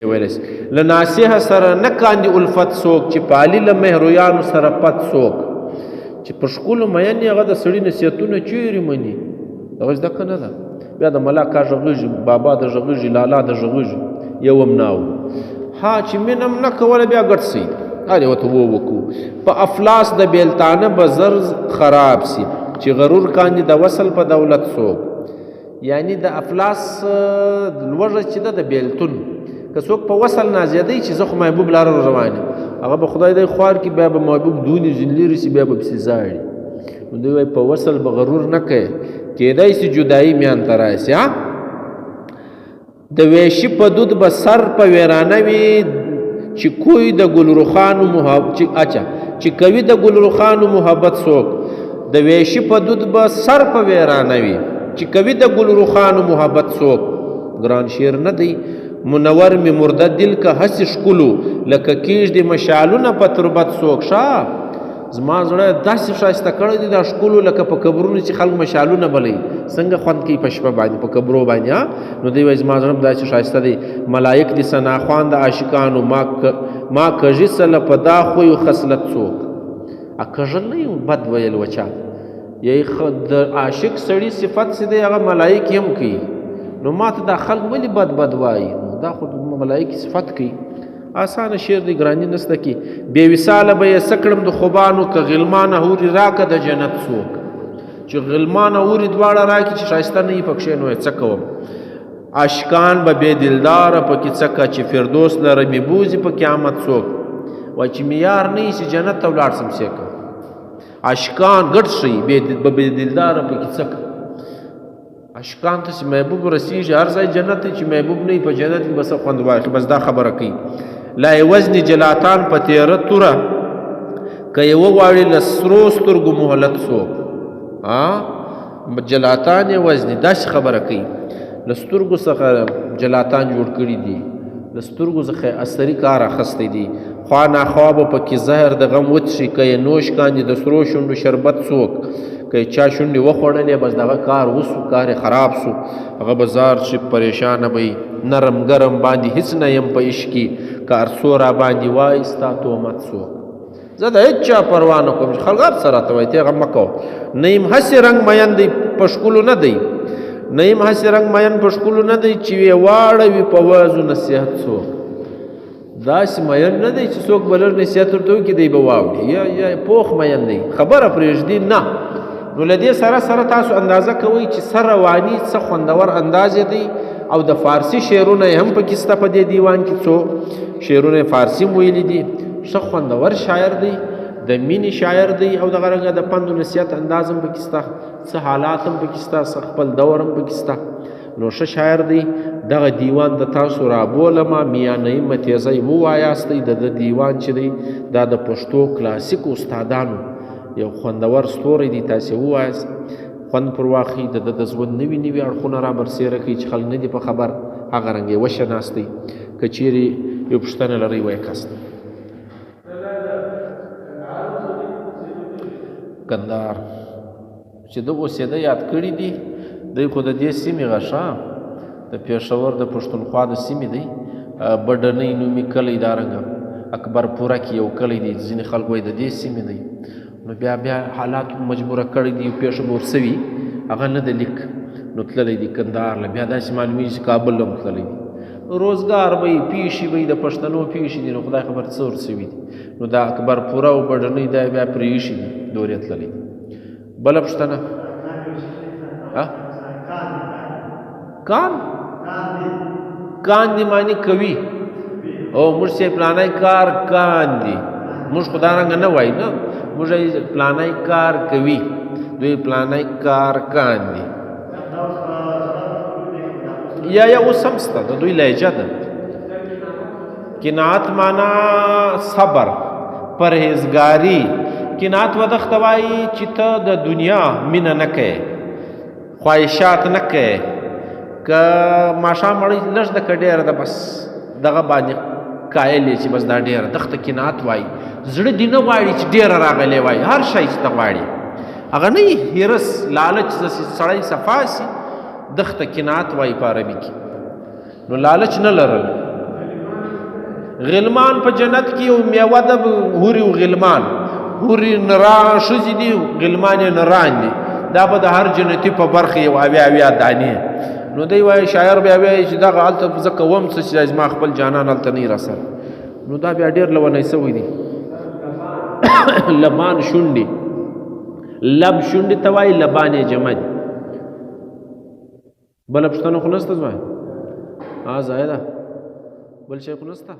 ویلس له ناصح سره نه کاندي الفت څوک چې پالي له مهرویانو سره پت څوک چې په ښکلو مین هغه د سړي نصیحتونه چیرې مني دغه زده که نه ده بیا د ملا کا غږېږي بابا د غږېږي لالا د غږېږي یو هم ناو ها چې مینه هم نه کوله بیا ګډ سي هر یو ته وکړو په افلاس د بیلتانه به زر خراب سي چې غرور کاندي د وصل په دولت څوک یعنی د افلاس لوږه چې ده د بیلتون که څوک په وصل نازیدی چې زه خو محبوب لاره روان یم هغه به خدای دی خوار کړي بیا به محبوب دونې ځینې لرې سي بیا به پسې زاړي نو دوی وایي په وصل به غرور نه کوي کیدای سي جدایي میان ته راسي د ویشي په دود به سر په ویرانه وي چې کوی د ګلرخانو محبت چې کوي د ګلرخانو محبت څوک د ویشي په دود به سر په ویرانه وي چې کوي د ګلرخانو محبت څوک ګران شعر نه دی منور می مرده دل که هسې ښکلو لکه کیږدي مشالونه په تربت څوک شا زما زړه داسې ښایسته کړی دی دا ښکلو لکه په قبرونو چې خلک مشالونه بلوي څنګه خوند کوي په شپه باندې په قبرو باندې نو دوی وایي زما زړه داسې ښایسته دی ملایک دي ثناخوان د عاشقانو ما کږي سله په دا خویو خصلت څوک کږل نه یو بد ویل وچا یی د عاشق سړي صفت چې دی هغه ملایک هم کوي نو ما ته دا خلق ولې بد وایي دا خود ملائکی صفت کی آسان شعر دی گرانی نسته کی بے وصاله به یې سکړم د خوبانو که غلمان هوري راکه د جنت څوک چې غلمان هوري دواړه راکي چې ښایسته نه یي پکښې نو یې څه کوم عاشقان به بې دلداره پکې څکه چې فردوس لره مې بوځي په قیامت څوک وایي چې مې یار نه یي چې جنت ته ولاړ سم سیکه عاشقان ګډ شي بې دلداره پکې څکه عاشقان ته چې محبوب رسیږي هر ځای جنت دی چې محبوب نه وي په جنت کې بس خوند واخلي بس دا خبره کوي لا وزن جلاتان په تیره توره که یې وغواړي له سرو سترګو مهلت څوک جلاتان یې وزني داسې خبره کوي له سترګو څخه جلاتان جوړ کړي دي له سترګو څخه اثري کار اخیستی دي خوا ناخوا به پکې زهر د غم وڅښي که یې نوش کاندي د سرو شونډو شربت څوک که چا شونډې وخوړلې بس دغه کار وسو کار خراب سو هغه به زار چې پریشانه به نرم ګرم باندې هیڅ نه یم په عشق کې که ارسو را باندې وایي ستا تهمت څوک زه د هېڅ چا پروا نه کوم چې خلک هر څه راته وایي ته هغه مه کوه نه یم هسې رنګ مین دی په ښکلو نه دی نه یم هسې رنګ مین په ښکلو نه دی چې ویې واړوي په وعظو نصیحت څوک داسې مین نه دی چې څوک به لږ نصیحت ورته وکړي دی به واوړي یا پوخ مین دی خبره پرېږدي نه نو له دې سره تاسو اندازه کوئ چې سر رواني څه خوندور انداز دی او د فارسي شعرونه یې هم پکې شته په دې دیوان کې څو شعرونه فارسي م ویلي دي ښه خوندور شاعر دی د مینې شاعر دی او دغه رنګه د پند و نصیحت انداز هم پکې شته څه حالات هم پکې شته څه خپل دور هم پکې شته نو ښه شاعر دی دغه دیوان د تاسو رابولمه میانۍ متیزی ووایاستئ د دیوان چې دی دا د پښتو کلاسیک استادانو یو خوندور ستوری دی تاسې ووایاست خوند پر واخلئ د ژوند نوي نوي اړخونه را برسېره کړئ چې خلک نه دي په خبر هغه رنګ یې وشناستئ که چیرې یو پوښتنه لرئ وایي کس کندهار چې ده اوسېده یاد کړي دي دی خو د دې سیمې غشه د پېښور د پښتونخوا د سیمې دی بډنۍ نومي کلی دارنګه اکبرپوره کې یو کلی دی ځینې خلک وایي د دې سیمې دی نو بیا حالات مجبوره کړی دی پیښه به ورسوي هغه نه د لیک نو تللی دی کندهار له بیا داسې معلومیږي چې کابل هم تللی دی روزګار به یې پیښې به یې د پښتنو پیښې دي نو خدای خبر څه ورسوي دي نو دا اکبرپوره او بډنۍ دا بیا پرې ایښي دي دورې تللی دی بله پوښتنه کاندي معنی کوي او موږ چې پلانی کار کاندي موږ خو دا رنګه نه وایي نه موږ پلانی کار کوي دوی پلانی کار کاندي یا اوس هم شته د دوی لهجه ده کناعت معنا صبر پرهیزګاري کناعت ودخته وایي چې ته د دنیا مینه نه کوې خواهشات نه کوې که ماښام مړی لږ ده که ډېره ده بس دغه باندې قایل یې چې بس دا ډېره دښته کناعت وایي زړه دې نه غواړي چې ډېره راغلی وایي هر شی چې ته غواړي هغه نه وي هرس لالچ سړی صفا سي دښته کناعت وایي په عربي کې نو لالچ نه لرل غلمان په جنت کې یو میوه ده حوري او غلمان حوري نران ښځې دي غلمان یې نران دي دا به د هر جنتي په برخه یو اویا دانې نو دی وایي شاعر بیا وایي چې دغه هلته زه کوم څه چې زما خپل جانان هلته نه رسر نو دا بیا ډېر لونی سوی دي لبان شونډې لب شونډې ته وایي لبان یې جمع دي بله پوښتنه خو نسته زما ځای ده بل شی خو نسته